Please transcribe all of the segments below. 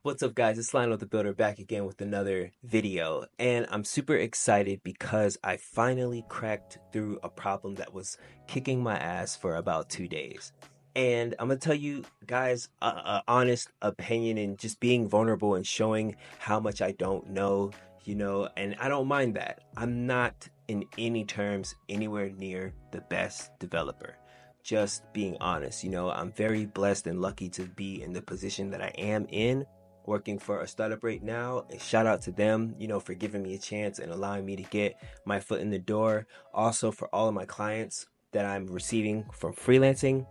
What's up, guys? It's Lionel the Builder back again with another video, and I'm super excited because I finally cracked through a problem that was kicking my ass for about 2 days. And I'm gonna tell you guys a honest opinion and just being vulnerable and showing how much I don't know, and I don't mind that. I'm not in any terms anywhere near the best developer. Just being honest, I'm very blessed and lucky to be in the position that I am in working for a startup right now. And shout out to them, for giving me a chance and allowing me to get my foot in the door. Also for all of my clients that I'm receiving from freelancing.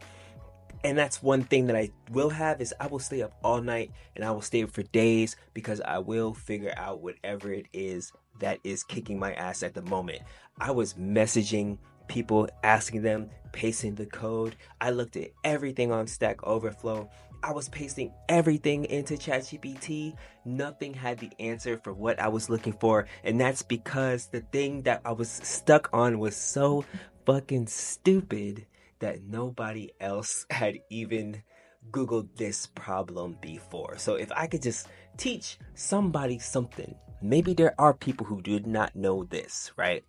And that's one thing that I will have is I will stay up all night and I will stay up for days because I will figure out whatever it is that is kicking my ass at the moment. I was messaging people, asking them, pasting the code. I looked at everything on Stack Overflow. I was pasting everything into ChatGPT. Nothing had the answer for what I was looking for. And that's because the thing that I was stuck on was so fucking stupid that nobody else had even Googled this problem before. So if I could just teach somebody something, maybe there are people who did not know this, right?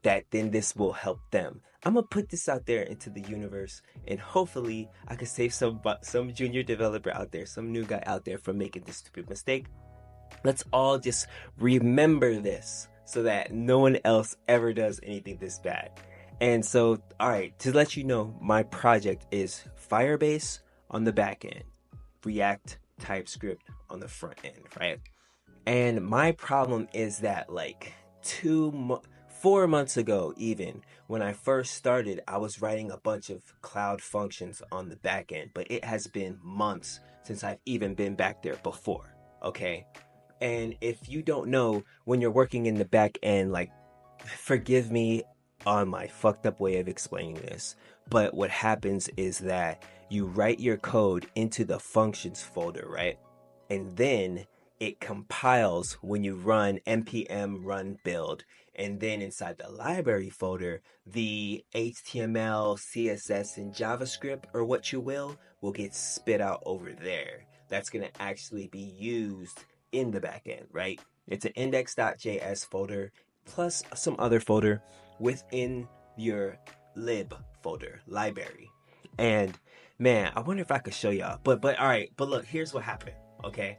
That then this will help them. I'm gonna put this out there into the universe, and hopefully I could save some junior developer out there, some new guy out there from making this stupid mistake. Let's all just remember this so that no one else ever does anything this bad. And so, all right, to let you know, my project is Firebase on the back end, React, TypeScript on the front end, right? And my problem is that like 4 months ago, even when I first started, I was writing a bunch of cloud functions on the back end, but it has been months since I've even been back there before. Okay. And if you don't know, when you're working in the back end, like, forgive me on my fucked up way of explaining this, but what happens is that you write your code into the functions folder, right? And then it compiles when you run npm run build, and then inside the library folder, the HTML, CSS, and JavaScript, or what you will get spit out over there. That's going to actually be used in the backend, right? It's an index.js folder plus some other folder within your lib folder, library. And man, I wonder if I could show y'all. But all right, but look, here's what happened, okay?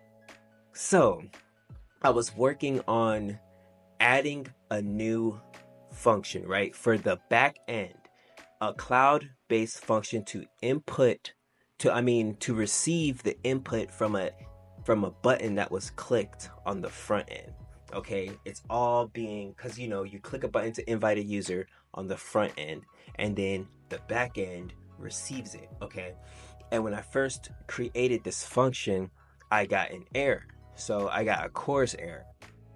So, I was working on adding a new function, right? For the back end, a cloud-based function to receive the input from a button that was clicked on the front end. Okay, it's all being, because you click a button to invite a user on the front end, and then the back end receives it. Okay, and when I first created this function, I got an error. So I got a CORS error.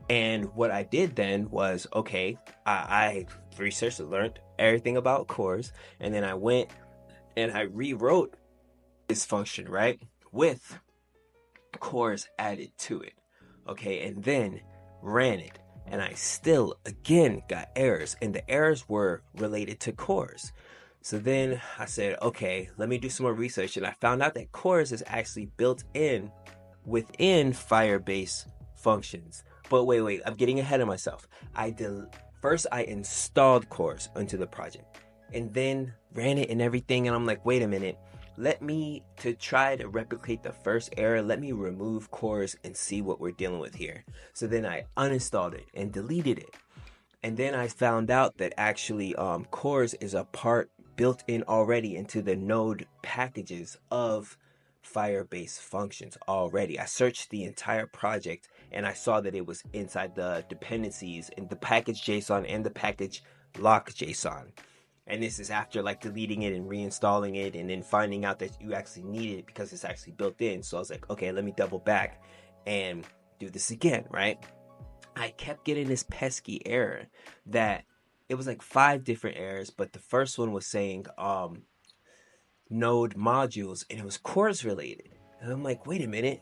And what I did then was, okay, I researched and learned everything about CORS, and then I went and I rewrote this function, right, with CORS added to it. Okay, and then ran it, and I still again got errors, and the errors were related to CORS. So then I said, okay, let me do some more research, and I found out that CORS is actually built in within Firebase functions. But wait, I'm getting ahead of myself. First I installed CORS into the project, and then ran it and everything, and I'm like, wait a minute. To try to replicate the first error, let me remove CORS and see what we're dealing with here. So then I uninstalled it and deleted it. And then I found out that actually CORS is a part built in already into the node packages of Firebase functions already. I searched the entire project and I saw that it was inside the dependencies in the package JSON and the package lock JSON. And this is after like deleting it and reinstalling it and then finding out that you actually need it because it's actually built in. So I was like, okay, let me double back and do this again, right? I kept getting this pesky error that it was like 5 different errors, but the first one was saying node modules, and it was CORS related. And I'm like, wait a minute.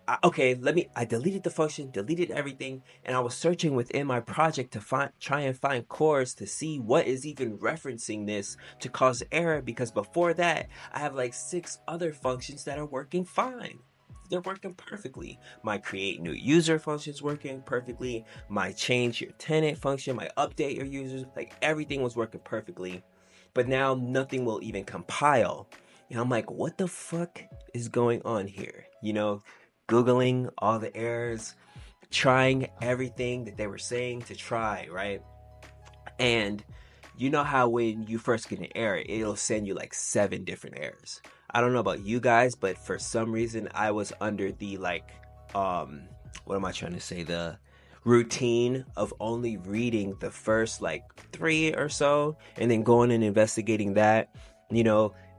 I deleted the function, deleted everything, and I was searching within my project to try and find CORS to see what is even referencing this to cause error, because before that, I have like 6 other functions that are working fine. they're working perfectly. My create new user function's working perfectly. My change your tenant function, my update your users, like everything was working perfectly. But now nothing will even compile. And I'm like, what the fuck is going on here? Googling all the errors, trying everything that they were saying to try, right? And you know how when you first get an error, it'll send you like 7 different errors. I don't know about you guys, but for some reason I was under the what am I trying to say? The routine of only reading the first like 3 or so and then going and investigating that.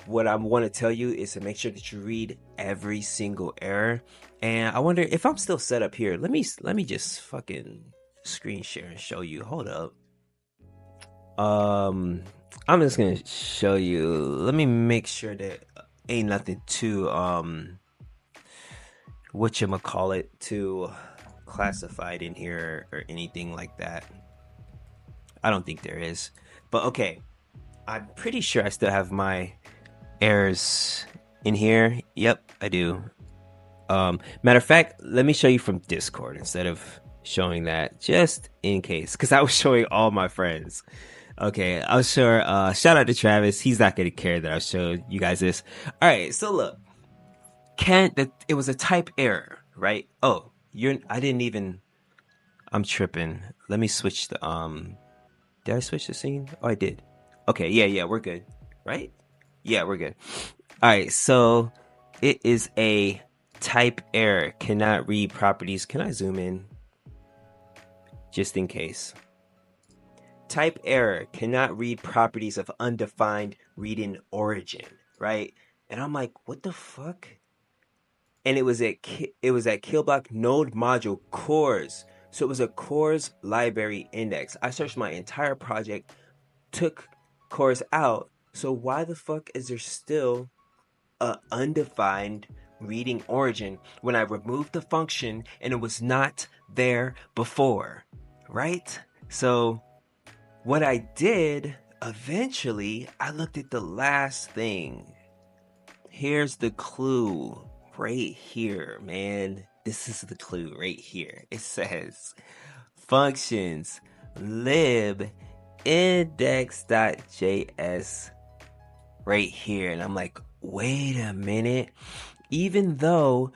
What I want to tell you is to make sure that you read every single error. And I wonder if I'm still set up here. Let me just fucking screen share and show you. Hold up. I'm just gonna show you. Let me make sure that ain't nothing too whatchamacallit too classified in here or anything like that. I don't think there is. But okay. I'm pretty sure I still have my errors in here. Yep, I do. Matter of fact, let me show you from Discord instead of showing that, just in case, because I was showing all my friends. Okay, I'll show. Shout out to Travis. He's not gonna care that I showed you guys this. All right, so look, it was a type error, right? Oh, I didn't even. I'm tripping. Let me switch the Did I switch the scene? Oh, I did. Okay, yeah, we're good, right? Yeah, we're good. All right, so it is a type error. Cannot read properties. Can I zoom in? Just in case. Type error, cannot read properties of undefined read-in origin, right? And I'm like, what the fuck? And it was at Killblock node module cores. So it was a cores library index. I searched my entire project, took cores out. So why the fuck is there still a undefined reading origin when I removed the function and it was not there before, right? So what I did, eventually, I looked at the last thing. Here's the clue right here, man. This is the clue right here. It says functions lib index.js right here. And I'm like, wait a minute. Even though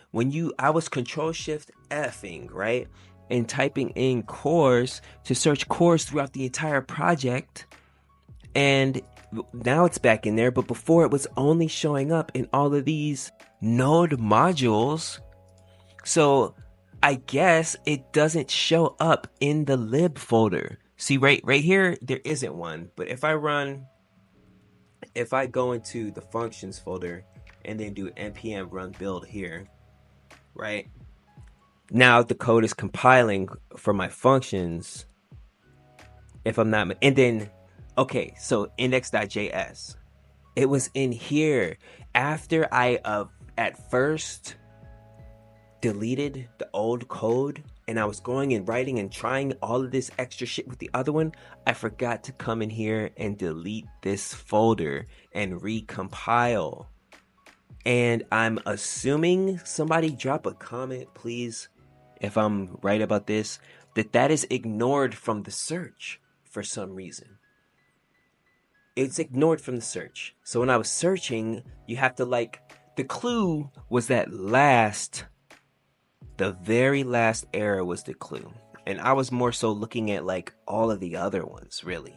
I was control shift Fing, right? And typing in cores to search cores throughout the entire project. And now it's back in there, but before it was only showing up in all of these node modules. So I guess it doesn't show up in the lib folder. See, right here, there isn't one. But if I go into the functions folder and then do npm run build here, right? Now the code is compiling for my functions. If I'm not, and then, okay, so index.js. It was in here after I at first deleted the old code and I was going and writing and trying all of this extra shit with the other one. I forgot to come in here and delete this folder and recompile. And I'm assuming, somebody drop a comment, please, if I'm right about this, that is ignored from the search for some reason. It's ignored from the search. So when I was searching, you have to the clue was the very last error was the clue. And I was more so looking at all of the other ones, really.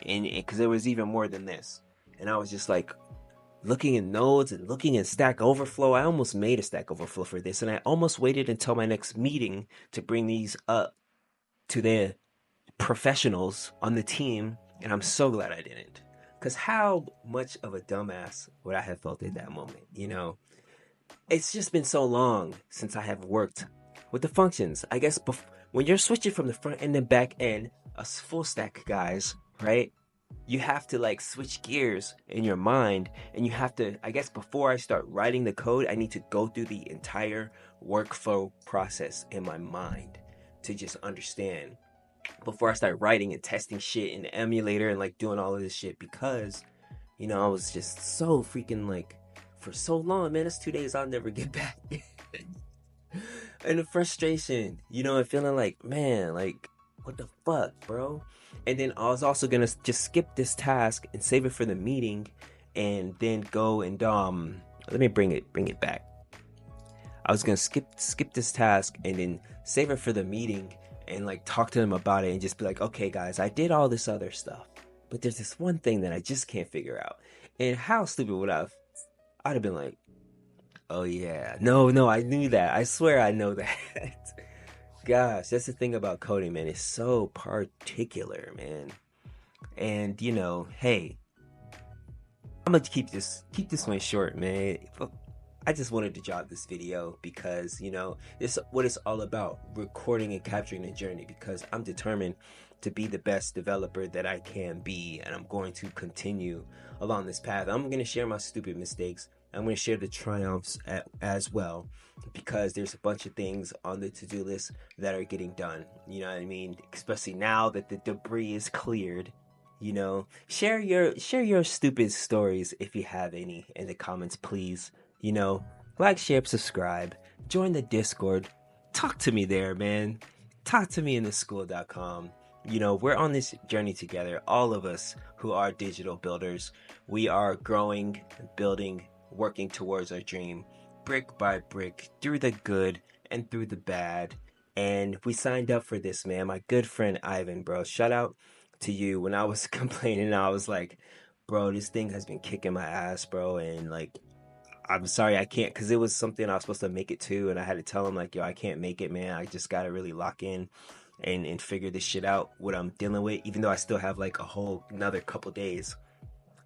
And because there was even more than this. And I was just looking at nodes and looking at Stack Overflow. I almost made a Stack Overflow for this, and I almost waited until my next meeting to bring these up to the professionals on the team, and I'm so glad I didn't. Because how much of a dumbass would I have felt at that moment, It's just been so long since I have worked with the functions. I guess when you're switching from the front end and back end, us full stack guys, right? You have to switch gears in your mind, and you have to, I guess before I start writing the code, I need to go through the entire workflow process in my mind to just understand before I start writing and testing shit in the emulator and doing all of this shit, because I was just so freaking for so long, man. It's 2 days I'll never get back. And the frustration, and feeling like, man, like, what the fuck, bro? And then I was also gonna just skip this task and save it for the meeting, and then go and let me bring it back. I was gonna skip this task and then save it for the meeting and like talk to them about it and just be like, okay, guys, I did all this other stuff, but there's this one thing that I just can't figure out. And how stupid would I'd have been like, oh yeah, no, I knew that. I swear I know that. Gosh, that's the thing about coding, man. It's so particular, man. And hey, I'm gonna keep this one short, man. I just wanted to drop this video because, it's what it's all about, recording and capturing the journey, because I'm determined to be the best developer that I can be, and I'm going to continue along this path. I'm going to share my stupid mistakes. I'm going to share the triumphs as well, because there's a bunch of things on the to-do list that are getting done. You know what I mean? Especially now that the debris is cleared. Share your stupid stories if you have any in the comments, please. Like, share, subscribe, join the Discord, talk to me there, man. Talk to me in the school.com. We're on this journey together, all of us who are digital builders. We are growing, building, working towards our dream, brick by brick, through the good and through the bad. And we signed up for this, man. My good friend Ivan, bro, shout out to you. When I was complaining, I was like, bro, this thing has been kicking my ass, bro, and like, I'm sorry I can't, because it was something I was supposed to make it to, and I had to tell him like, yo, I can't make it, man. I just gotta really lock in and figure this shit out, what I'm dealing with, even though I still have like a whole another couple days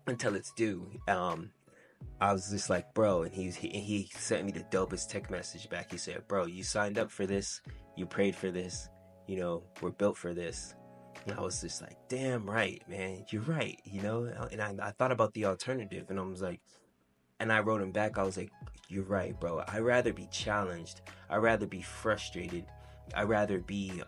until it's due. I was just like, bro, and he sent me the dopest text message back. He said, bro, you signed up for this, you prayed for this, we're built for this. And I was just like, damn right, man, you're right, and I thought about the alternative, and I was like, and I wrote him back, I was like, you're right, bro. I'd rather be challenged. I'd rather be frustrated. I'd rather be,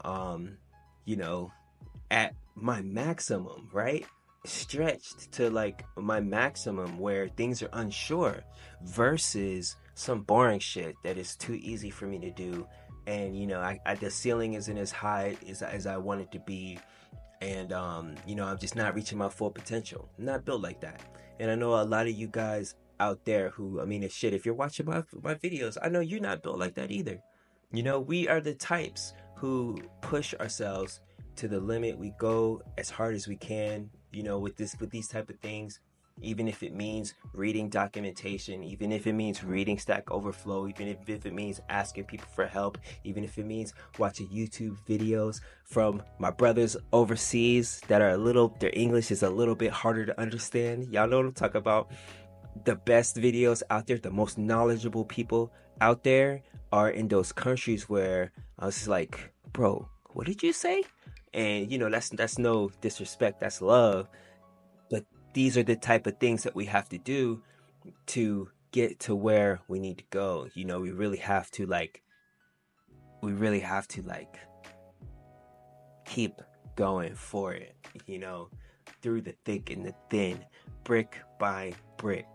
at my maximum, right? Stretched to like my maximum where things are unsure, versus some boring shit that is too easy for me to do. And, the ceiling isn't as high as I want it to be. And, I'm just not reaching my full potential. I'm not built like that. And I know a lot of you guys out there who, if you're watching my videos, I know you're not built like that either. We are the types who push ourselves to the limit. We go as hard as we can, with these type of things, even if it means reading documentation, even if it means reading Stack Overflow, even if it means asking people for help, even if it means watching YouTube videos from my brothers overseas that are their English is a little bit harder to understand. Y'all know what I'm talking about. The best videos out there, the most knowledgeable people out there are in those countries where I was just like, bro, what did you say? And that's no disrespect, that's love. But these are the type of things that we have to do to get to where we need to go. We really have to keep going for it, through the thick and the thin, brick by brick.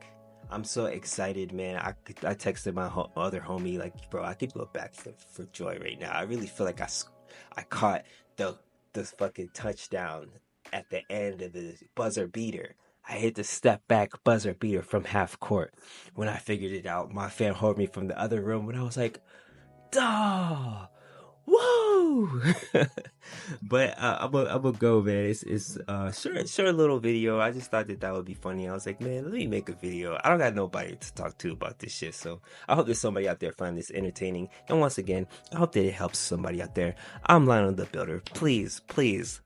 I'm so excited, man. I texted my other homie, like, bro, I could go back for joy right now. I really feel like I caught the fucking touchdown at the end of the buzzer beater. I hit the step back buzzer beater from half court. When I figured it out, my fan heard me from the other room, and I was like, duh! Whoa! But I'm gonna go, man. It's short little video. I just thought that would be funny. I was like, man, let me make a video. I don't got nobody to talk to about this shit, so I hope there's somebody out there find this entertaining. And once again, I hope that it helps somebody out there. I'm Lionel the Builder. Please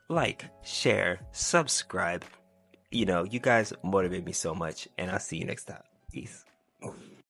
like, share, subscribe. You guys motivate me so much, and I'll see you next time. Peace.